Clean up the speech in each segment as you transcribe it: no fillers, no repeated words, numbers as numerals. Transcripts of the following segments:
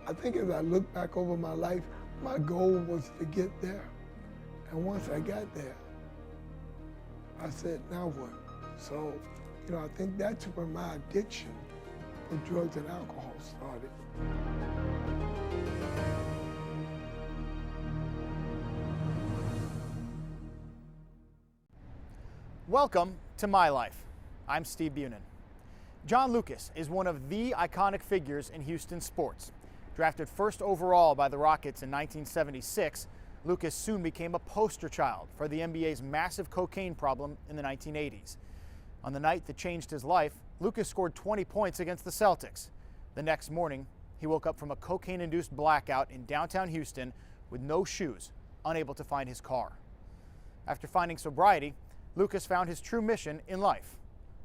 I think as I look back over my life, my goal was to get there. And once I got there, I said, now what? So, I think that's where my addiction for drugs and alcohol started. Welcome to My Life. I'm Steve Bunin. John Lucas is one of the iconic figures in Houston sports. Drafted first overall by the Rockets in 1976, Lucas soon became a poster child for the NBA's massive cocaine problem in the 1980s. On the night that changed his life, Lucas scored 20 points against the Celtics. The next morning, he woke up from a cocaine-induced blackout in downtown Houston with no shoes, unable to find his car. After finding sobriety, Lucas found his true mission in life,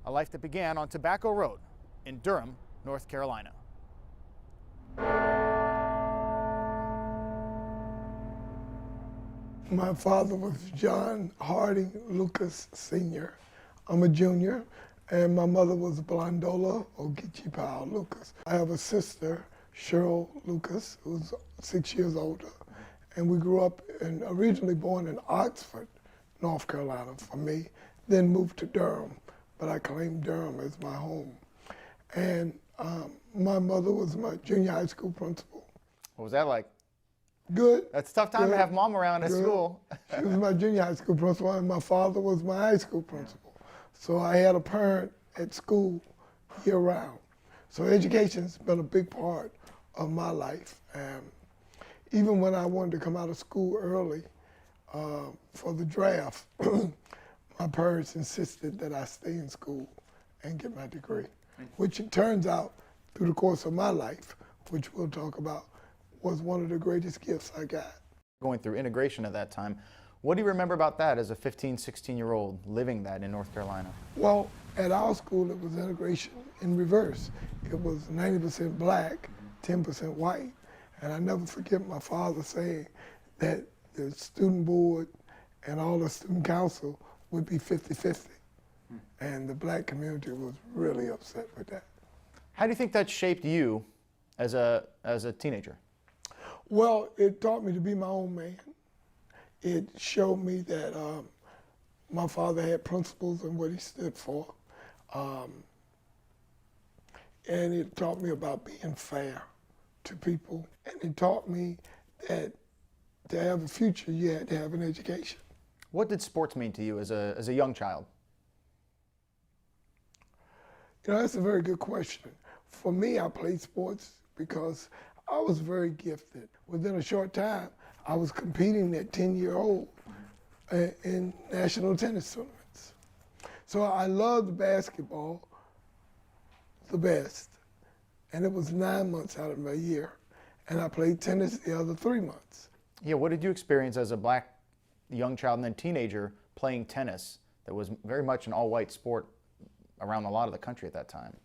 a life that began on Tobacco Road in Durham, North Carolina. My father was John Harding Lucas Sr. I'm a junior, and my mother was Blondola Ogechi Powell Lucas. I have a sister, Cheryl Lucas, who's 6 years older, and we grew up originally born in Oxford, North Carolina for me, then moved to Durham, but I claim Durham as my home. And my mother was my junior high school principal. What was that like? Good. That's a tough time to have mom around at school. She was my junior high school principal, and my father was my high school principal. So I had a parent at school year round. So education's been a big part of my life. And even when I wanted to come out of school early for the draft, my parents insisted that I stay in school and get my degree, which it turns out through the course of my life, which we'll talk about, was one of the greatest gifts I got. Going through integration at that time, what do you remember about that as a 15, 16-year-old living that in North Carolina? Well, at our school, it was integration in reverse. It was 90% black, 10% white. And I never forget my father saying that the student board and all the student council would be 50-50. And the black community was really upset with that. How do you think that shaped you as a teenager? Well, it taught me to be my own man. It showed me that my father had principles and what he stood for. And it taught me about being fair to people. And it taught me that to have a future, you had to have an education. What did sports mean to you as a young child? That's a very good question. For me, I played sports because I was very gifted. Within a short time, I was competing at 10-year-old in national tennis tournaments. So I loved basketball the best, and it was 9 months out of my year, and I played tennis the other 3 months. Yeah, what did you experience as a black young child and then teenager playing tennis that was very much an all-white sport around a lot of the country at that time?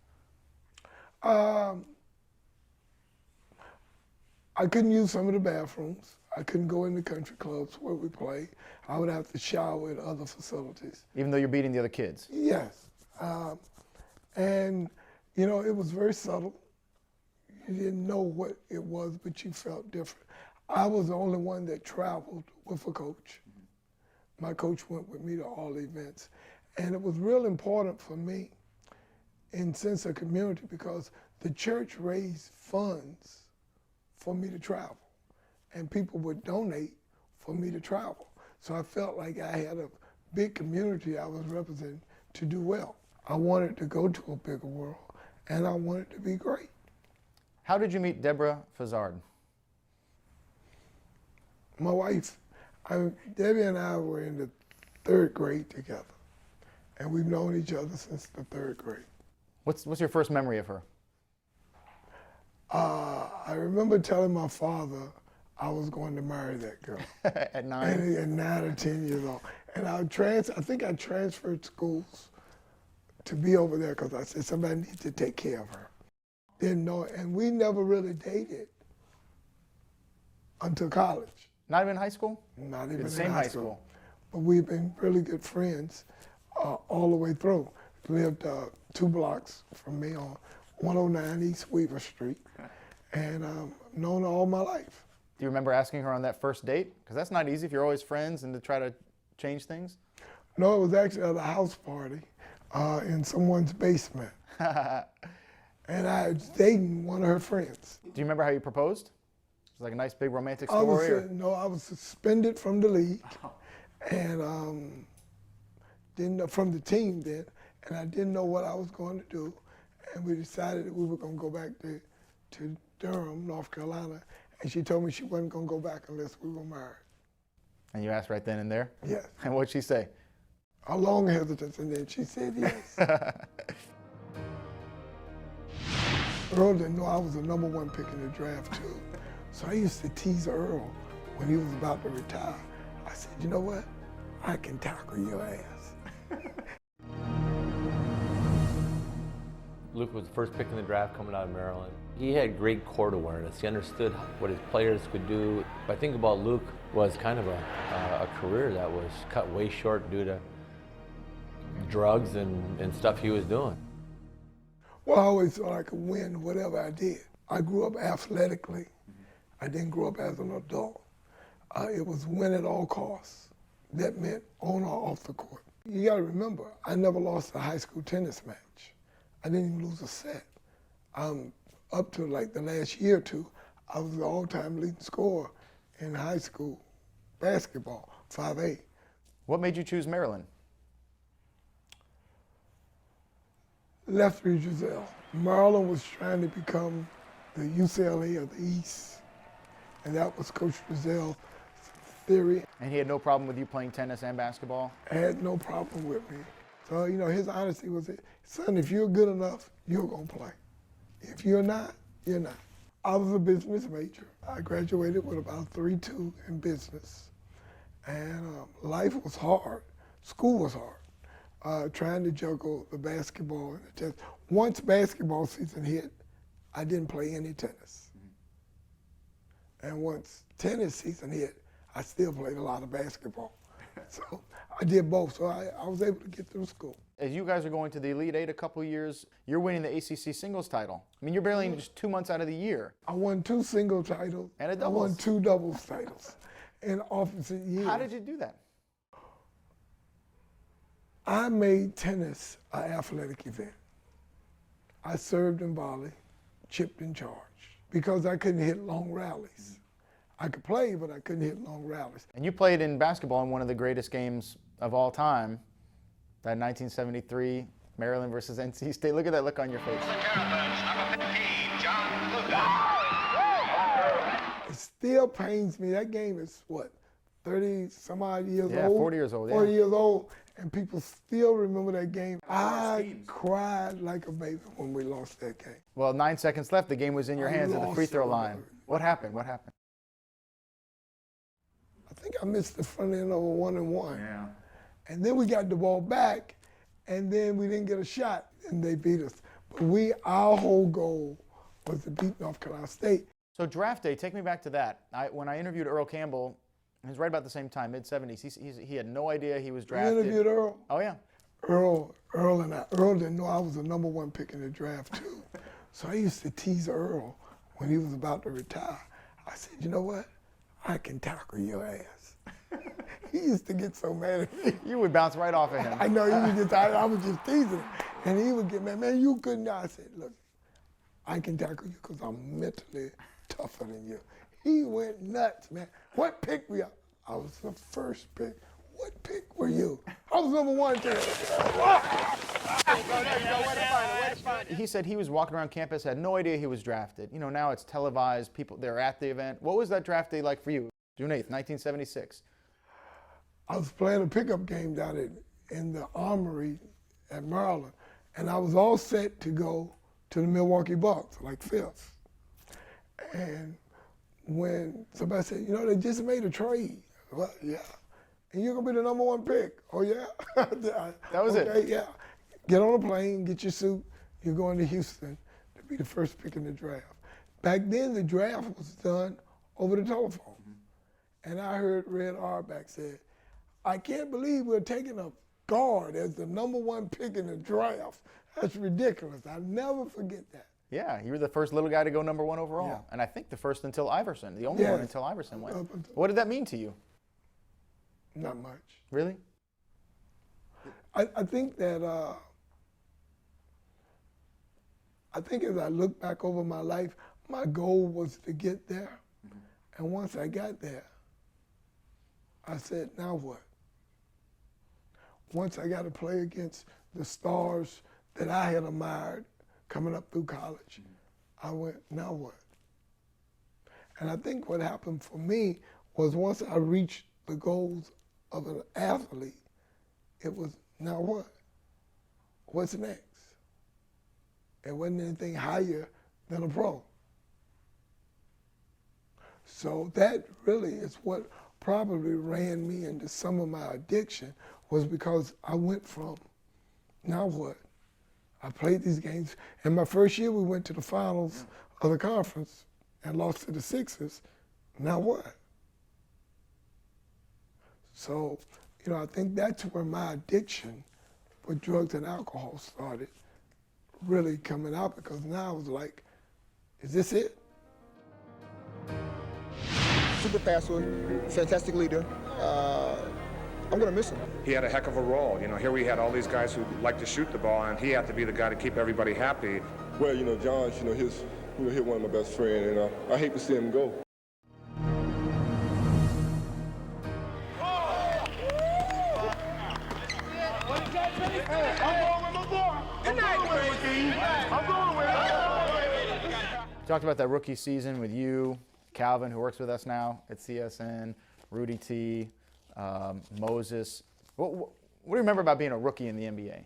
I couldn't use some of the bathrooms. I couldn't go in the country clubs where we played. I would have to shower at other facilities. Even though you're beating the other kids? Yes. And, it was very subtle. You didn't know what it was, but you felt different. I was the only one that traveled with a coach. My coach went with me to all the events. And it was real important for me in sense of community because the church raised funds for me to travel, and people would donate for me to travel. So I felt like I had a big community I was representing to do well. I wanted to go to a bigger world, and I wanted to be great. How did you meet Deborah Fazard? My wife, Debbie and I were in the 3rd grade together, and we've known each other since the 3rd grade. What's your first memory of her? I remember telling my father I was going to marry that girl. At 9? At 9 or 10 years old. And I think I transferred schools to be over there because I said somebody needs to take care of her. Didn't know, and we never really dated until college. Not even high school? Not even the in same high school. school. But we've been really good friends all the way through. Lived 2 blocks from me on 109 East Weaver Street. And I've known her all my life. Do you remember asking her on that first date? Because that's not easy if you're always friends and to try to change things. No, it was actually at a house party in someone's basement. And I was dating one of her friends. Do you remember how you proposed? It was like a nice big romantic I story? was suspended from the league and from the team then, and I didn't know what I was going to do. And we decided that we were going to go back to Durham, North Carolina, and she told me she wasn't going to go back unless we were married. And you asked right then and there? Yes. And what'd she say? A long hesitance, and then she said yes. Earl didn't know I was the #1 pick in the draft too. So I used to tease Earl when he was about to retire. I said, you know what? I can tackle your ass. Luke was the first pick in the draft coming out of Maryland. He had great court awareness. He understood what his players could do. But I think about Luke was kind of a career that was cut way short due to drugs and stuff he was doing. Well, I always thought I could win whatever I did. I grew up athletically. I didn't grow up as an adult. It was win at all costs. That meant on or off the court. You gotta remember, I never lost a high school tennis match. I didn't even lose a set. Up to like the last year or two, I was the all-time leading scorer in high school basketball, 5A. What made you choose Maryland? Lefty Driesell. Maryland was trying to become the UCLA of the East, and that was Coach Driesell's theory. And he had no problem with you playing tennis and basketball? Had no problem with me. So, you know, his honesty was, son, if you're good enough, you're gonna play. If you're not, you're not. I was a business major. I graduated with about 3.2 in business. And life was hard. School was hard. Trying to juggle the basketball and the tennis. Once basketball season hit, I didn't play any tennis. And once tennis season hit, I still played a lot of basketball. So I did both, so I was able to get through school. As you guys are going to the Elite Eight a couple years, you're winning the ACC singles title. I mean, you're barely just 2 months out of the year. I won 2 single titles. And a I doubles. won 2 doubles titles in opposite years. How did you do that? I made tennis an athletic event. I served in volley, chipped in charge, because I couldn't hit long rallies. I could play, but I couldn't hit long rallies. And you played in basketball in one of the greatest games of all time, that 1973 Maryland versus NC State. Look at that look on your face. It still pains me. That game is, what, 30 some odd years Yeah, old? 40 years old, yeah. 40 years old, and people still remember that game. I cried like a baby when we lost that game. Well, 9 seconds left. The game was in your hands at the free throw line. What happened? What happened? I think I missed the front end of a 1-and-1. Yeah. And then we got the ball back, and then we didn't get a shot, and they beat us. But our whole goal was to beat North Carolina State. So draft day, take me back to that. When I interviewed Earl Campbell, it was right about the same time, mid-70s. He had no idea he was drafted. You interviewed Earl? Oh, yeah. Earl didn't know I was the #1 pick in the draft, too. So I used to tease Earl when he was about to retire. I said, you know what? I can tackle your ass. He used to get so mad at me. You would bounce right off of him. I know, I was just teasing him. And he would get mad, man, you couldn't. I said, look, I can tackle you because I'm mentally tougher than you. He went nuts, man. What pick were you? I was the first pick. What pick were you? I was #1 pick. He said he was walking around campus, had no idea he was drafted. You know, now it's televised, people, they're at the event. What was that draft day like for you? June 8th, 1976. I was playing a pickup game down in the Armory at Maryland, and I was all set to go to the Milwaukee Bucks, like 5th. And when somebody said, you know, they just made a trade. Well, yeah. And you're going to be the #1 pick. Oh, yeah? That was okay, it? Yeah. Get on a plane, get your suit. You're going to Houston to be the first pick in the draft. Back then, the draft was done over the telephone. And I heard Red Auerbach say, I can't believe we're taking a guard as the #1 pick in the draft. That's ridiculous. I'll never forget that. Yeah, you were the first little guy to go #1 overall. Yeah. And I think the first until Iverson, the only one Yes. until Iverson went. Up until- What did that mean to you? Not much. Really? I think that, I think as I look back over my life, my goal was to get there. And once I got there, I said, now what? Once I got to play against the stars that I had admired coming up through college, I went, now what? And I think what happened for me was once I reached the goals of an athlete, it was, now what? What's next? It wasn't anything higher than a pro. So that really is what probably ran me into some of my addiction, was because I went from, now what? I played these games. And my first year we went to the finals of the conference and lost to the Sixers. Now what? So, you know, I think that's where my addiction for drugs and alcohol started really coming out, because now I was like, is this it? Super passer, fantastic leader. I'm gonna miss him. He had a heck of a role. You know, here we had all these guys who like to shoot the ball, and he had to be the guy to keep everybody happy. Well, you know, John's, he's one of my best friends, and I hate to see him go. We talked about that rookie season with you, Calvin, who works with us now at CSN, Rudy T, Moses. What do you remember about being a rookie in the NBA?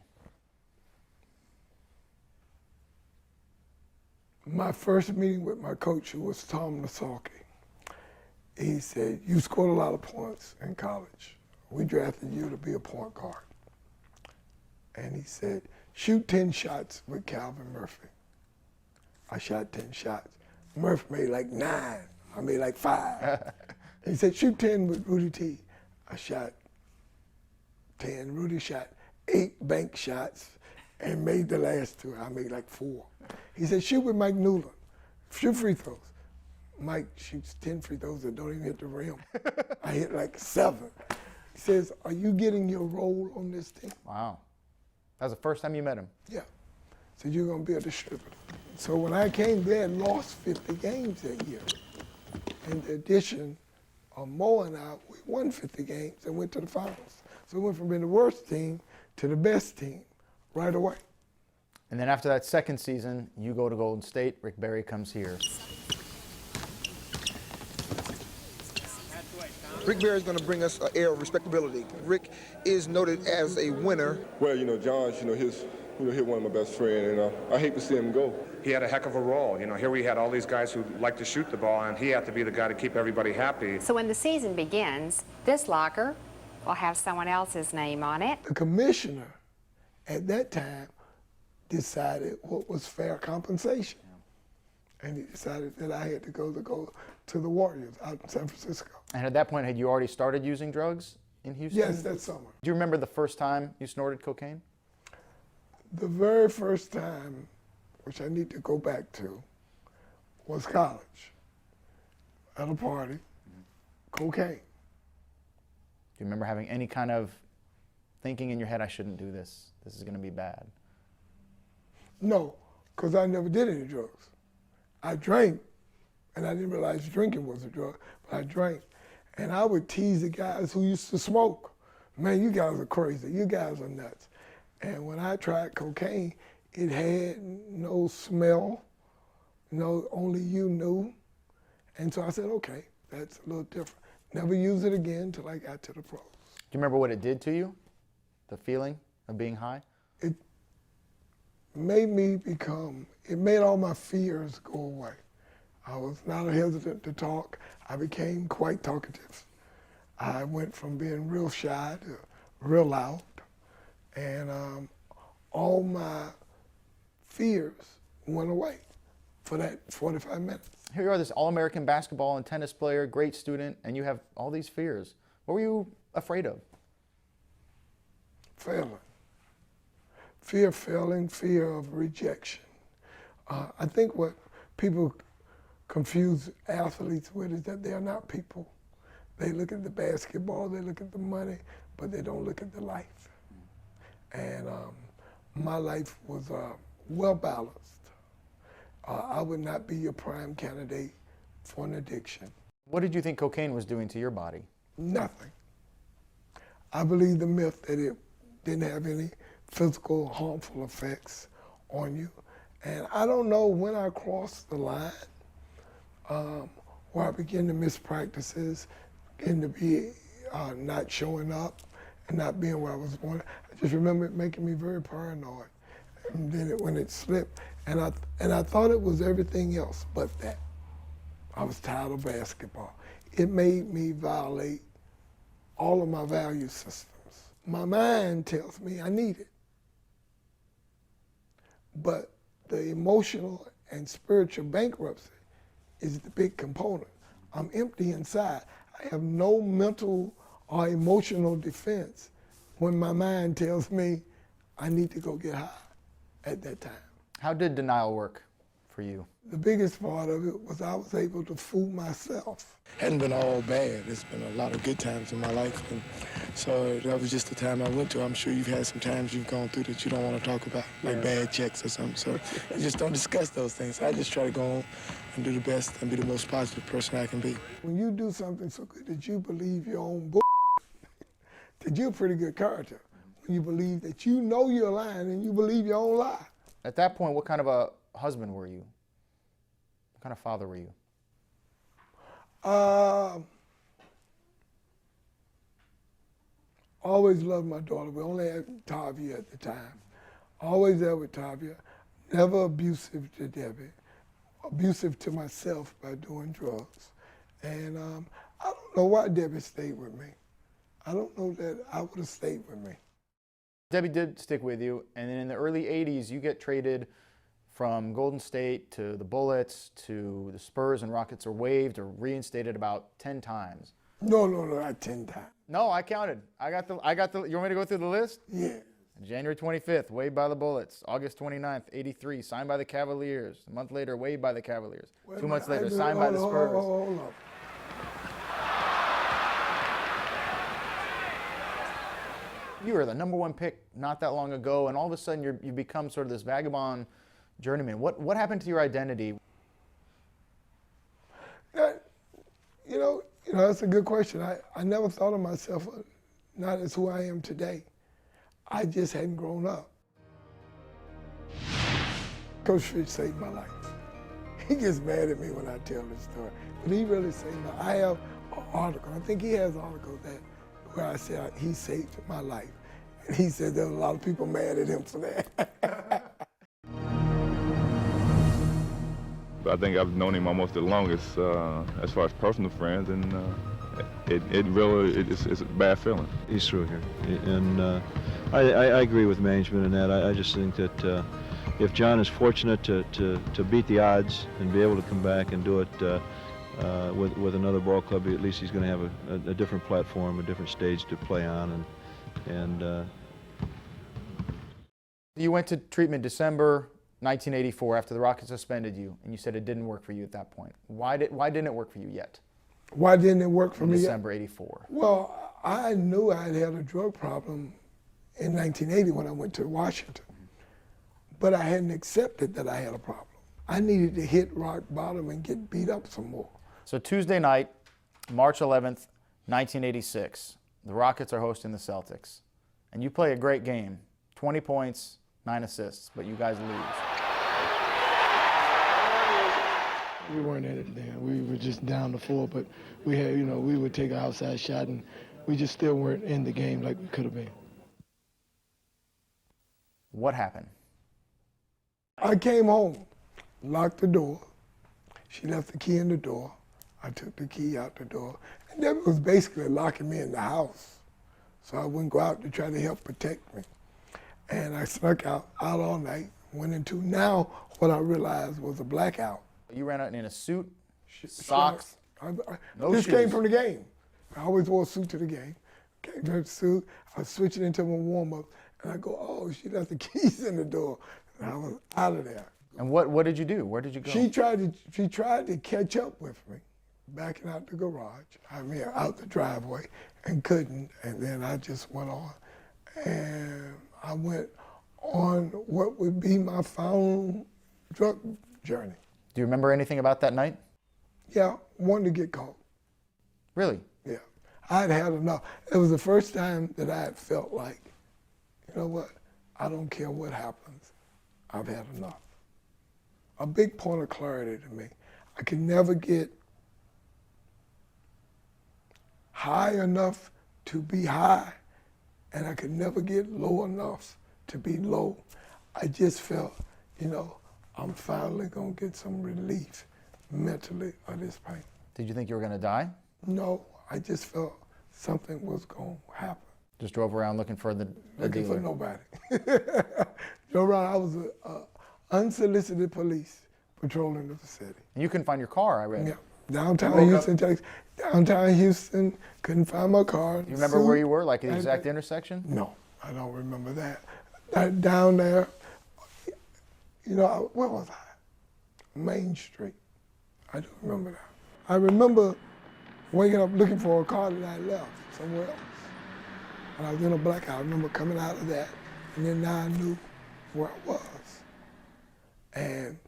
My first meeting with my coach, who was Tom Nasaki, he said, you scored a lot of points in college. We drafted you to be a point guard. And he said, shoot 10 shots with Calvin Murphy. I shot 10 shots. Murphy made like 9. I made like 5. He said, shoot 10 with Rudy T. I shot 10. Rudy shot 8 bank shots and made the last 2. I made like 4. He said, shoot with Mike Newland. Shoot free throws. Mike shoots 10 free throws that don't even hit the rim. I hit like 7. He says, are you getting your role on this team? Wow. That was the first time you met him? Yeah. So you're going to be a distributor. So when I came there and lost 50 games that year, in addition, Mo and I, we won 50 games and went to the finals. So we went from being the worst team to the best team right away. And then after that second season, you go to Golden State. Rick Barry comes here. Rick Barry is going to bring us an air of respectability. Rick is noted as a winner. Well, John's, he's one of my best friends, and I hate to see him go. He had a heck of a role. You know, here we had all these guys who like to shoot the ball, and he had to be the guy to keep everybody happy. So when the season begins, this locker will have someone else's name on it. The commissioner at that time decided what was fair compensation. And he decided that I had to go to the Warriors out in San Francisco. And at that point, had you already started using drugs in Houston? Yes, that summer. Do you remember the first time you snorted cocaine? The very first time, which I need to go back to, was college. At a party, cocaine. Do you remember having any kind of thinking in your head, I shouldn't do this, this is going to be bad? No, because I never did any drugs. I drank, and I didn't realize drinking was a drug, but I drank. And I would tease the guys who used to smoke. Man, you guys are crazy. You guys are nuts. And when I tried cocaine, it had no smell, only you knew. And so I said, okay, that's a little different. Never use it again until I got to the pros. Do you remember what it did to you? The feeling of being high? It made all my fears go away. I was not hesitant to talk. I became quite talkative. I went from being real shy to real loud. And all my fears went away for that 45 minutes. Here you are, this All-American basketball and tennis player, great student, and you have all these fears. What were you afraid of? Failing. Fear of failing, fear of rejection, I think what people confuse athletes with is that they are not people. They look at the basketball, they look at the money, but they don't look at the life. And my life was well balanced. I would not be your prime candidate for an addiction. What did you think cocaine was doing to your body? Nothing. I believe the myth that it didn't have any physical harmful effects on you. And I don't know when I crossed the line where I began to miss practices, began to be not showing up and not being where I was wanted. I just remember it making me very paranoid. And then when it slipped, and I thought it was everything else but that. I was tired of basketball. It made me violate all of my value systems. My mind tells me I need it. But the emotional and spiritual bankruptcy is the big component. I'm empty inside. I have no mental or emotional defense when my mind tells me I need to go get high at that time. How did denial work for you? The biggest part of it was I was able to fool myself. Hadn't been all bad. There's been a lot of good times in my life, and so that was just the time I went to. I'm sure you've had some times you've gone through that you don't want to talk about, like bad checks or something. So I just don't discuss those things. I just try to go on and do the best and be the most positive person I can be. When you do something so good that you believe your own bull, that you're a pretty good character. When you believe that you know you're lying and you believe your own lie. At that point, what kind of a husband were you? What kind of father were you? Always loved my daughter. We only had Tavia at the time. Always there with Tavia. Never abusive to Debbie. Abusive to myself by doing drugs. And I don't know why Debbie stayed with me. I don't know that I would have stayed with me. Debbie did stick with you, and then in the early 80s, you get traded from Golden State to the Bullets to the Spurs, and Rockets are waived or reinstated about 10 times. No, not 10 times. No, I counted. I got the, you want me to go through the list? Yeah. January 25th, waived by the Bullets. August 29th, 83, signed by the Cavaliers. A month later, waived by the Cavaliers. 2 months later, signed by the Spurs. Hold on. You were the #1 pick not that long ago, and all of a sudden you become sort of this vagabond journeyman. What happened to your identity? You know, that's a good question. I never thought of myself not as who I am today. I just hadn't grown up. Coach Fitch saved my life. He gets mad at me when I tell this story, but he really saved my life. I have an article. I think he has articles where I said he saved my life. And he said there were a lot of people mad at him for that. I think I've known him almost the longest as far as personal friends, and it's a bad feeling. He's through here, and I agree with management in that. I just think that if John is fortunate to beat the odds and be able to come back and do it with another ball club, at least he's going to have a different platform, a different stage to play on, and You went to treatment December 1984 after the Rockets suspended you, and you said it didn't work for you at that point. Why didn't it work for you yet? Why didn't it work for me? December '84. Well, I knew I had a drug problem in 1980 when I went to Washington, but I hadn't accepted that I had a problem. I needed to hit rock bottom and get beat up some more. So Tuesday night, March 11th, 1986, the Rockets are hosting the Celtics, and you play a great game, 20 points, 9 assists, but you guys lose. We weren't in it then. We were just down to 4, but we had, we would take an outside shot, and we just still weren't in the game like we could have been. What happened? I came home, locked the door. She left the key in the door. I took the key out the door, and that was basically locking me in the house, so I wouldn't go out to try to help protect me. And I snuck out all night, went into now what I realized was a blackout. You ran out in a suit, socks, no This shoes. came from the game. I always wore a suit to the game. Came to the suit, I was switching into my warm-up, and I go, oh, she left the keys in the door. And I was out of there. And what did you do? Where did you go? She tried to catch up with me, backing out the garage. I mean, out the driveway, and couldn't. And then I just went on, and I went on what would be my final drug journey. Do you remember anything about that night? Yeah, wanted to get caught. Really? Yeah, I'd had enough. It was the first time that I had felt like, you know what? I don't care what happens. I've had enough. A big point of clarity to me. I could never get high enough to be high, and I could never get low enough to be low. I just felt, you know, I'm finally gonna get some relief mentally of this pain. Did you think you were gonna die? No, I just felt something was gonna happen. Just drove around looking for the Looking dealer. for nobody. Drove around, I was unsolicited police patrolling the city. And you couldn't find your car, I read. Yeah, downtown Houston, Texas. Downtown Houston, couldn't find my car. Do you remember where you were, like the exact intersection? No, I don't remember that. Down there, you know, where was I? Main Street. I do remember that. I remember waking up looking for a car that I left somewhere else. And I was in a blackout. I remember coming out of that, and then now I knew where I was. And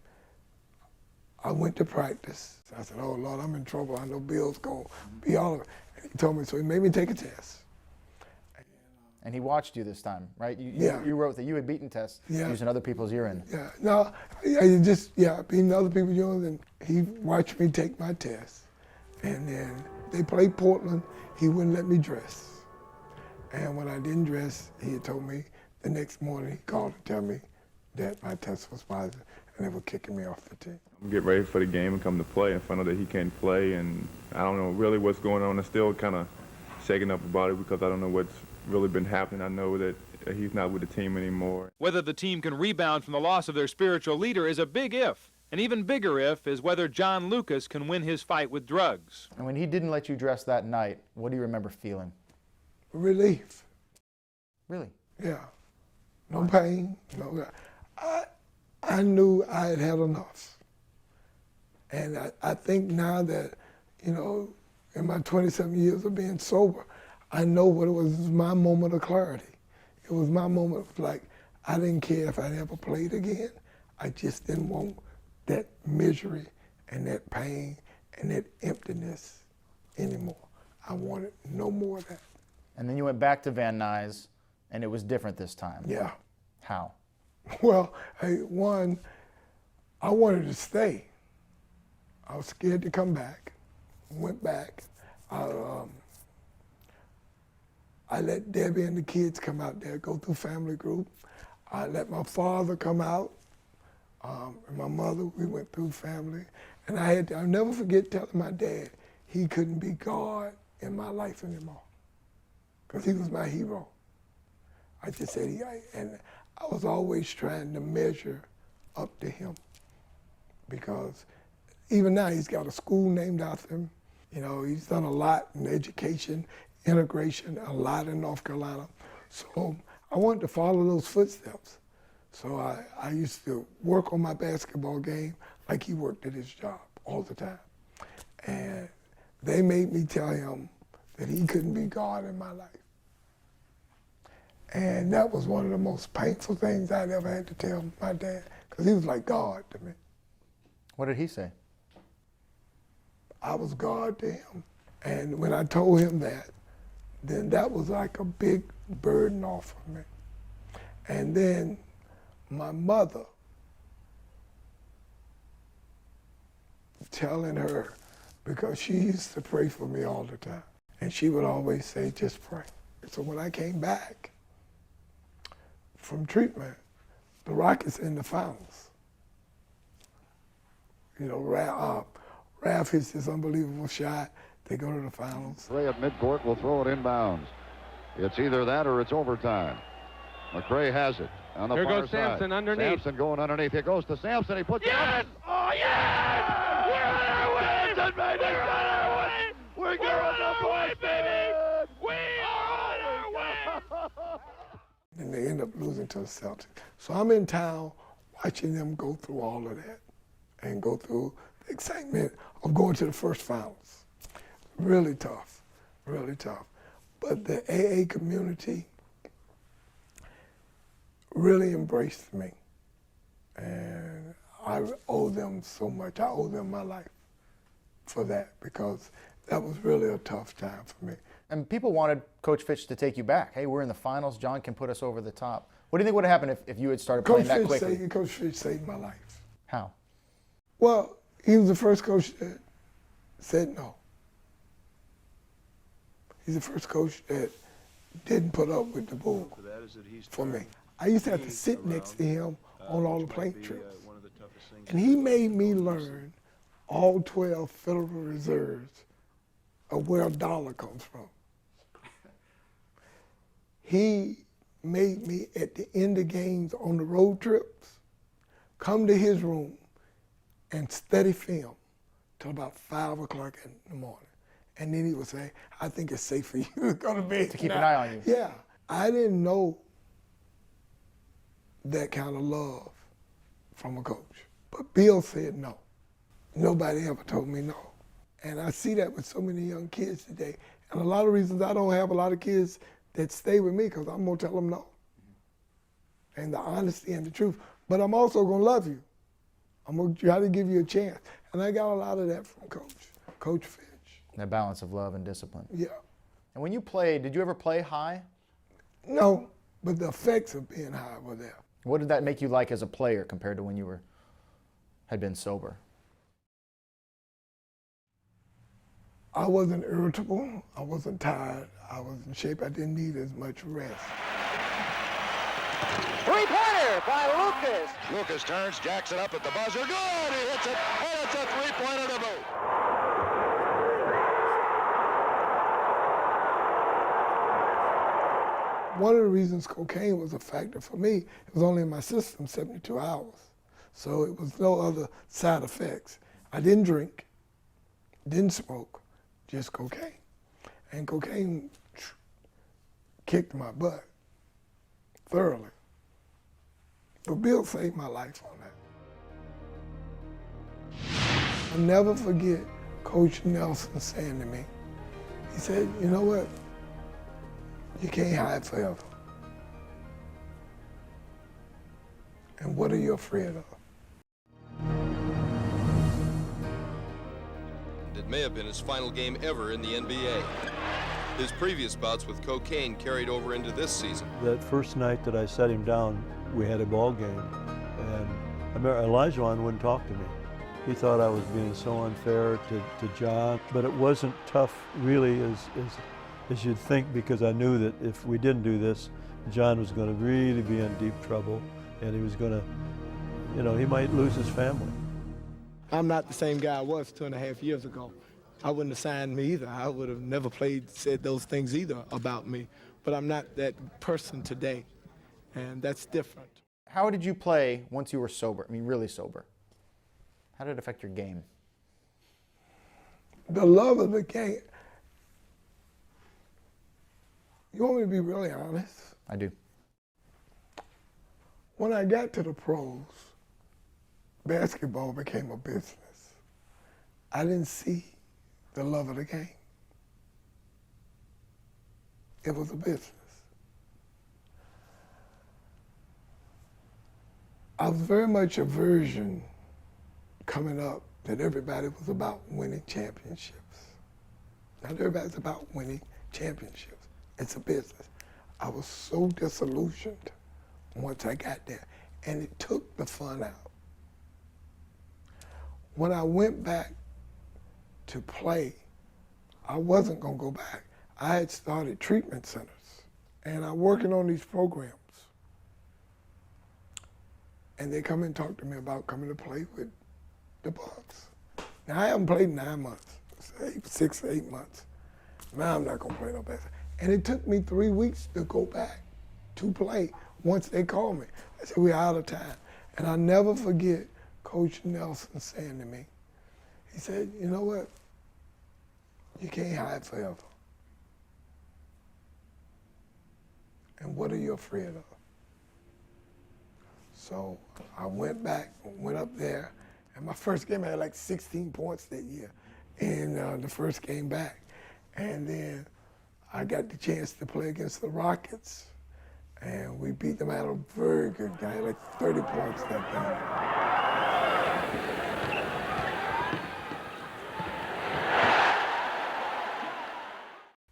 I went to practice. I said, oh Lord, I'm in trouble. I know Bill's gonna be all of it. And he told me, so he made me take a test. And he watched you this time, right? Yeah. You wrote that you had beaten tests Yeah. using other people's urine. Yeah, no, beating other people's urine, and he watched me take my test. And then they played Portland, he wouldn't let me dress. And when I didn't dress, he had told me the next morning, he called to tell me that my test was positive, and they were kicking me off the team. I'm getting ready for the game and come to play and find out that he can't play, and I don't know really what's going on. I'm still kind of shaken up about it because I don't know what's really been happening. I know that he's not with the team anymore. Whether the team can rebound from the loss of their spiritual leader is a big if. An even bigger if is whether John Lucas can win his fight with drugs. And when he didn't let you dress that night, what do you remember feeling? Relief. Really? Yeah. No pain. No. I knew I had had enough. And I think now that, you know, in my 27 years of being sober, I know what it was. It was my moment of clarity. It was my moment of like, I didn't care if I ever played again. I just didn't want that misery and that pain and that emptiness anymore. I wanted no more of that. And then you went back to Van Nuys, and it was different this time. Yeah. How? Well, I wanted to stay. I was scared to come back. Went back. I let Debbie and the kids come out there, go through family group. I let my father come out, and my mother. We went through family. And I'll never forget telling my dad he couldn't be God in my life anymore, because he was my hero. I just said, and I was always trying to measure up to him, because even now he's got a school named after him. You know, he's done a lot in education, integration, a lot in North Carolina. So I wanted to follow those footsteps. So I used to work on my basketball game like he worked at his job all the time. And they made me tell him that he couldn't be God in my life. And that was one of the most painful things I'd ever had to tell my dad, because he was like God to me. What did he say? I was God to him. And when I told him that, then that was like a big burden off of me. And then my mother, telling her, because she used to pray for me all the time, and she would always say, just pray. So when I came back from treatment, the Rockets in the finals. You know, Ralph hits this unbelievable shot. They go to the finals. Ray at midcourt will throw it inbounds. It's either that or it's overtime. McRae has it on the Here far goes side. Sampson underneath. Sampson going underneath. Here goes to Sampson. He puts it up. Oh, yes! We're on our way! Sampson, baby! We're on our way! We're on our way, baby! We are on our way! And they end up losing to the Celtics. So I'm in town watching them go through all of that and go through the excitement of going to the first finals. Really tough, really tough. But the AA community really embraced me. And I owe them so much. I owe them my life for that, because that was really a tough time for me. And people wanted Coach Fitch to take you back. Hey, we're in the finals. John can put us over the top. What do you think would have happened if you had started playing that quickly? Coach Fitch saved my life. How? Well, he was the first coach that said no. He's the first coach that didn't put up with the bull for me. I used to have to sit next to him on all the plane trips. And he made me learn all 12 Federal Reserves of where a dollar comes from. He made me, at the end of games on the road trips, come to his room and study film till about 5 o'clock in the morning. And then he would say, I think it's safe for you to go to bed. To keep an eye on you. Yeah. I didn't know that kind of love from a coach. But Bill said no. Nobody ever told me no. And I see that with so many young kids today. And a lot of reasons I don't have a lot of kids that stay with me, because I'm going to tell them no. And the honesty and the truth. But I'm also going to love you. I'm going to try to give you a chance. And I got a lot of that from Coach Fitch. That balance of love and discipline. Yeah. And when you played, did you ever play high? No, but the effects of being high were there. What did that make you like as a player compared to when you had been sober? I wasn't irritable. I wasn't tired. I was in shape. I didn't need as much rest. Three-pointer by Lucas. Lucas turns, jacks it up at the buzzer. Good! He hits it, and it's a three-pointer to boot. One of the reasons cocaine was a factor for me, it was only in my system 72 hours. So it was no other side effects. I didn't drink, didn't smoke, just cocaine. And cocaine kicked my butt thoroughly. But Bill saved my life on that. I'll never forget Coach Nelson saying to me, he said, you know what? You can't hide forever. And what are you afraid of? It may have been his final game ever in the NBA. His previous bouts with cocaine carried over into this season. That first night that I set him down, we had a ball game, and I remember Elijah wouldn't talk to me. He thought I was being so unfair to John, but it wasn't tough really as you'd think, because I knew that if we didn't do this, John was going to really be in deep trouble, and he was going to, he might lose his family. I'm not the same guy I was 2.5 years ago. I wouldn't have signed me either. I would have never said those things either about me. But I'm not that person today, and that's different. How did you play once you were sober? I mean, really sober. How did it affect your game? The love of the game. You want me to be really honest? I do. When I got to the pros, basketball became a business. I didn't see the love of the game. It was a business. I was very much a version coming up that everybody was about winning championships. Not everybody's about winning championships. It's a business. I was so disillusioned once I got there, and it took the fun out. When I went back to play, I wasn't gonna go back. I had started treatment centers, and I'm working on these programs. And they come and talk to me about coming to play with the Bucks. Now, I haven't played 9 months, 6 or 8 months. Now I'm not gonna play no basketball. And it took me 3 weeks to go back to play once they called me. I said, we're out of time. And I'll never forget Coach Nelson saying to me, he said, you know what? You can't hide forever. And what are you afraid of? So I went up there, and my first game I had like 16 points that year in the first game back. And then I got the chance to play against the Rockets, and we beat them out of a very good game, like 30 points that game.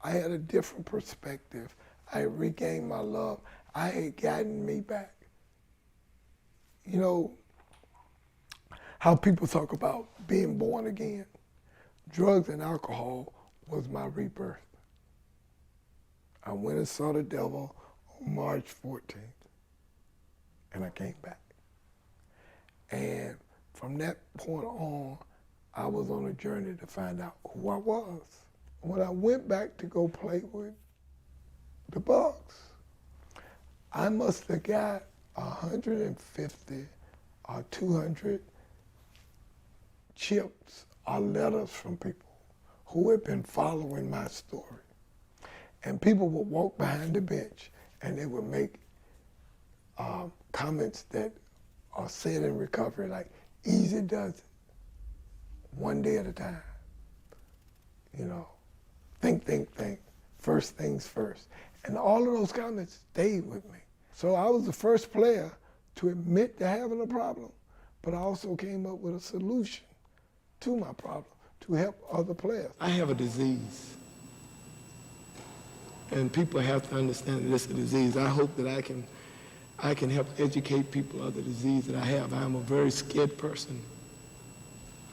I had a different perspective. I regained my love. I had gotten me back. You know, how people talk about being born again. Drugs and alcohol was my rebirth. I went and saw the devil on March 14th, and I came back. And from that point on, I was on a journey to find out who I was. When I went back to go play with the Bucks, I must have got 150 or 200 chips or letters from people who had been following my story. And people would walk behind the bench and they would make comments that are said in recovery, like, easy does it, one day at a time. You know, think, first things first. And all of those comments stayed with me. So I was the first player to admit to having a problem, but I also came up with a solution to my problem to help other players. I have a disease, and people have to understand that it's a disease. I hope that I can help educate people of the disease that I have. I'm a very scared person.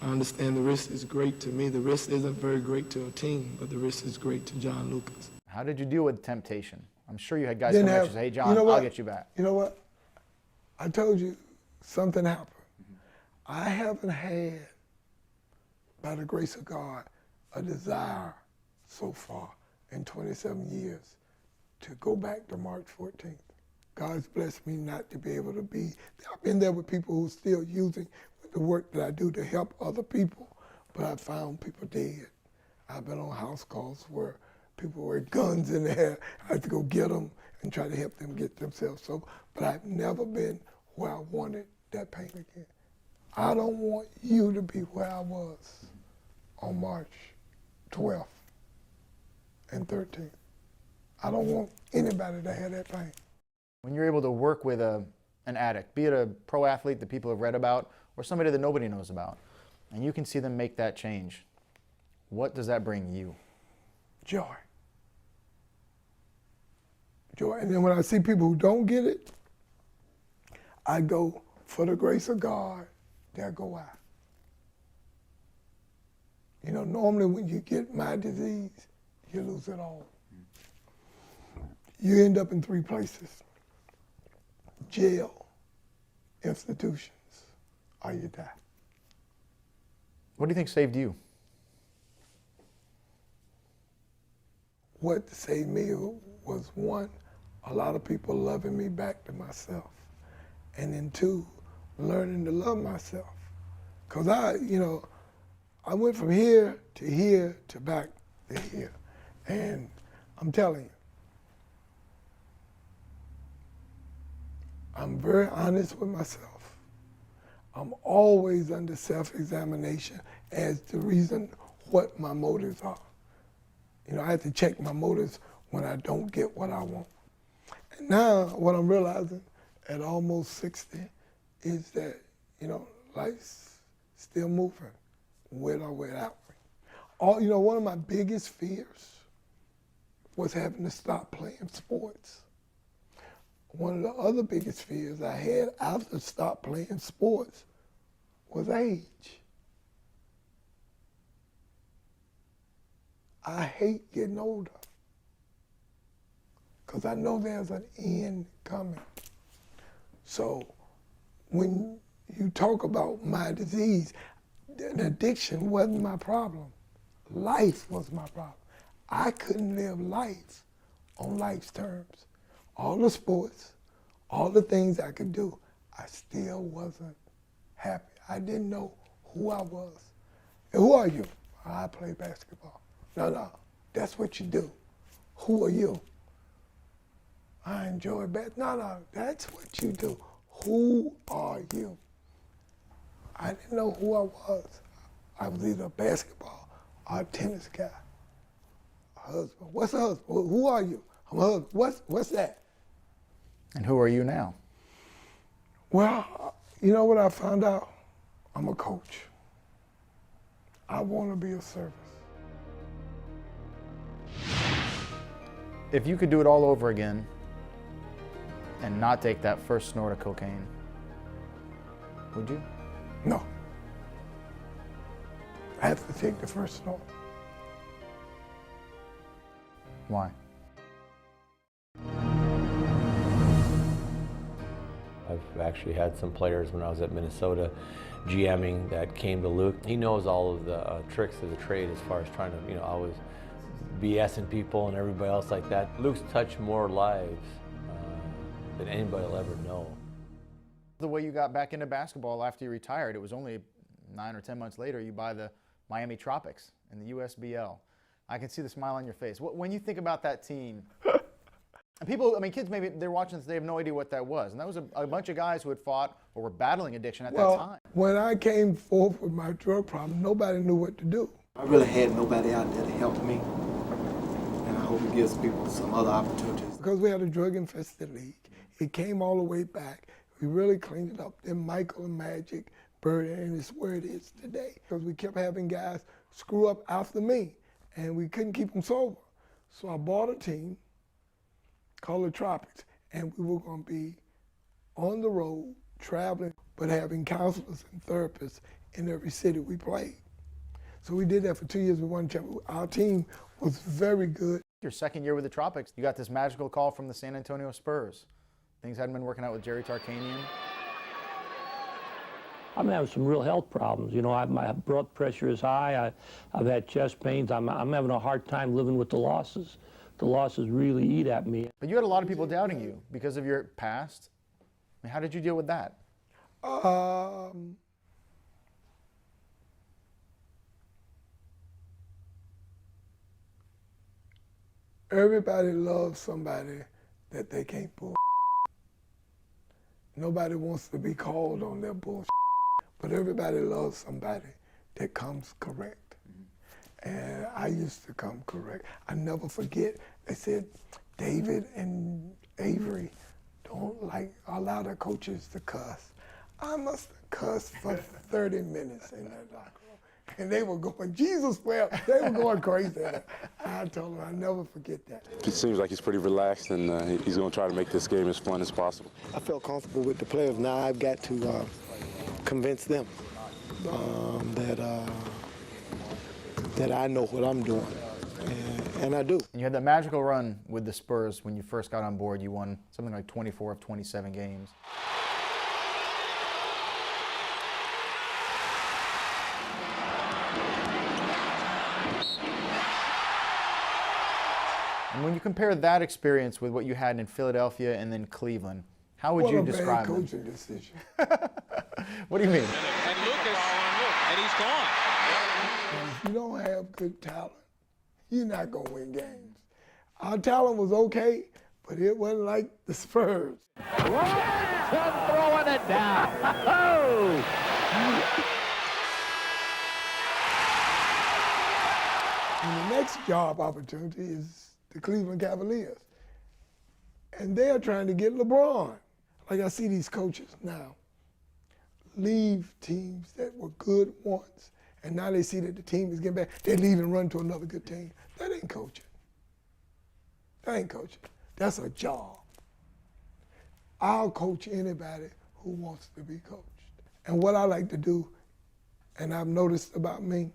I understand the risk is great to me. The risk isn't very great to a team, but the risk is great to John Lucas. How did you deal with temptation? I'm sure you had guys come at you and say, hey, John, I'll get you back. You know what? I told you something happened. I haven't had, by the grace of God, a desire so far in 27 years to go back to March 14th. God's blessed me not to be able to be. I've been there with people who are still using the work that I do to help other people, but I found people dead. I've been on house calls where people with guns in there. I had to go get them and try to help them get themselves sober. But I've never been where I wanted that pain again. I don't want you to be where I was on March 12th and 13th. I don't want anybody to have that pain. When you're able to work with an addict, be it a pro athlete that people have read about or somebody that nobody knows about, and you can see them make that change, what does that bring you? Joy. Joy. And then when I see people who don't get it, I go, for the grace of God, there go I. You know, normally when you get my disease, you lose it all. You end up in 3 places: jail, institutions, or you die. What do you think saved you? What saved me was, 1, a lot of people loving me back to myself. And then 2, learning to love myself. Because I went from here to back to here. And I'm telling you, I'm very honest with myself. I'm always under self-examination as the reason what my motives are. You know, I have to check my motives when I don't get what I want. And now what I'm realizing at almost 60 is that, you know, life's still moving, with or without me. One of my biggest fears was having to stop playing sports. One of the other biggest fears I had after stop playing sports was age. I hate getting older because I know there's an end coming. So when you talk about my disease, an addiction wasn't my problem. Life was my problem. I couldn't live life on life's terms. All the sports, all the things I could do, I still wasn't happy. I didn't know who I was. And who are you? I play basketball. No, that's what you do. Who are you? I enjoy basketball. No, that's what you do. who are you? I didn't know who I was. I was either a basketball or a tennis guy. A husband. What's a husband? Who are you? I'm a husband. What's that? And who are you now? Well, you know what I found out? I'm a coach. I want to be of service. If you could do it all over again and not take that first snort of cocaine, would you? No. I have to take the first snort. Why? I've actually had some players when I was at Minnesota GMing that came to Luke. He knows all of the tricks of the trade as far as trying to, always BSing people and everybody else like that. Luke's touched more lives than anybody will ever know. The way you got back into basketball after you retired, it was only 9 or 10 months later you buy the Miami Tropics in the USBL. I can see the smile on your face. When you think about that team, and people, kids maybe they're watching this, they have no idea what that was. And that was a bunch of guys who had fought or were battling addiction at that time. When I came forth with my drug problem, nobody knew what to do. I really had nobody out there to help me. And I hope it gives people some other opportunities. Because we had a drug-infested league. It came all the way back. We really cleaned it up. Then Michael and Magic, Bird, and it's where it is today. Because we kept having guys screw up after me, and we couldn't keep them sober. So I bought a team called the Tropics, and we were going to be on the road, traveling, but having counselors and therapists in every city we played. So we did that for 2 years. We won championship. Our team was very good. Your second year with the Tropics, you got this magical call from the San Antonio Spurs. Things hadn't been working out with Jerry Tarkanian. I'm having some real health problems. My blood pressure is high. I've had chest pains. I'm having a hard time living with the losses. The losses really eat at me. But you had a lot of people doubting you because of your past. How did you deal with that? Everybody loves somebody that they can't bull. Nobody wants to be called on their bullshit, but everybody loves somebody that comes correct. And I used to come correct. I never forget, they said, David and Avery don't allow their coaches to cuss. I must have cussed for 30 minutes in that locker room. And they were going, Jesus, well, they were going crazy. I told them, I'll never forget that. It seems like he's pretty relaxed, and he's going to try to make this game as fun as possible. I felt comfortable with the players. Now I've got to convince them that I know what I'm doing, and I do. You had that magical run with the Spurs when you first got on board. You won something like 24 of 27 games. And when you compare that experience with what you had in Philadelphia and then Cleveland, how would you describe it? What a bad coaching decision. What do you mean? And Lucas, and he's gone. If you don't have good talent, you're not going to win games. Our talent was okay, but it wasn't like the Spurs. Robinson throwing it down. Oh! And the next job opportunity is the Cleveland Cavaliers. And they're trying to get LeBron. Like I see these coaches now leave teams that were good once, and now they see that the team is getting back. They leave and run to another good team. That ain't coaching. That ain't coaching. That's a job. I'll coach anybody who wants to be coached. And what I like to do, and I've noticed about me,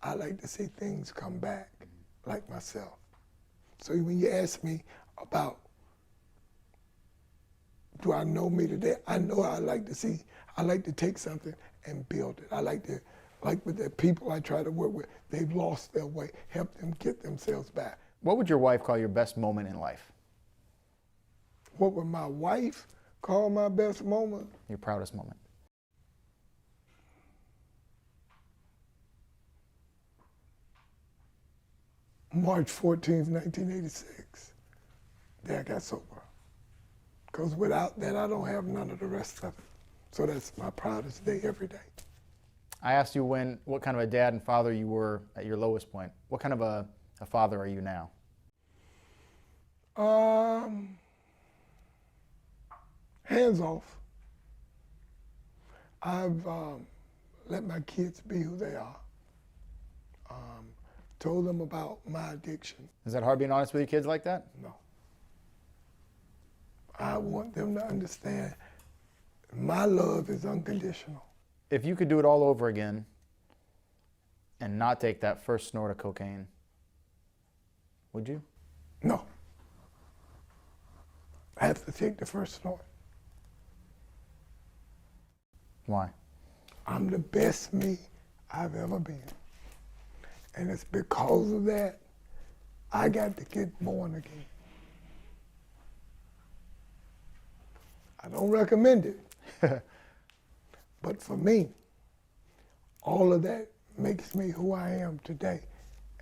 I like to see things come back like myself. So when you ask me about, do I know me today? I know I like to take something and build it. I like with the people I try to work with, they've lost their way, help them get themselves back. What would your wife call your best moment in life? What would my wife call my best moment? Your proudest moment. March 14th, 1986. Day I got sober. Because without that, I don't have none of the rest of it. So that's my proudest day every day. I asked you what kind of a dad and father you were at your lowest point. What kind of a father are you now? Hands off. I've let my kids be who they are. Told them about my addiction. Is that hard being honest with your kids like that? No. I want them to understand my love is unconditional. If you could do it all over again and not take that first snort of cocaine, would you? No. I have to take the first snort. Why? I'm the best me I've ever been. And it's because of that, I got to get born again. I don't recommend it. But for me, all of that makes me who I am today.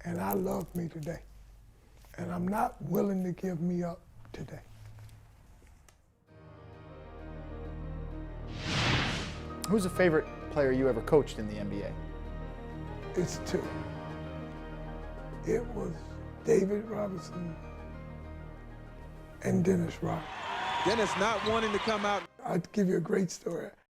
And I love me today. And I'm not willing to give me up today. Who's a favorite player you ever coached in the NBA? It's two. It was David Robinson and Dennis Rodman. Dennis not wanting to come out. I'd give you a great story.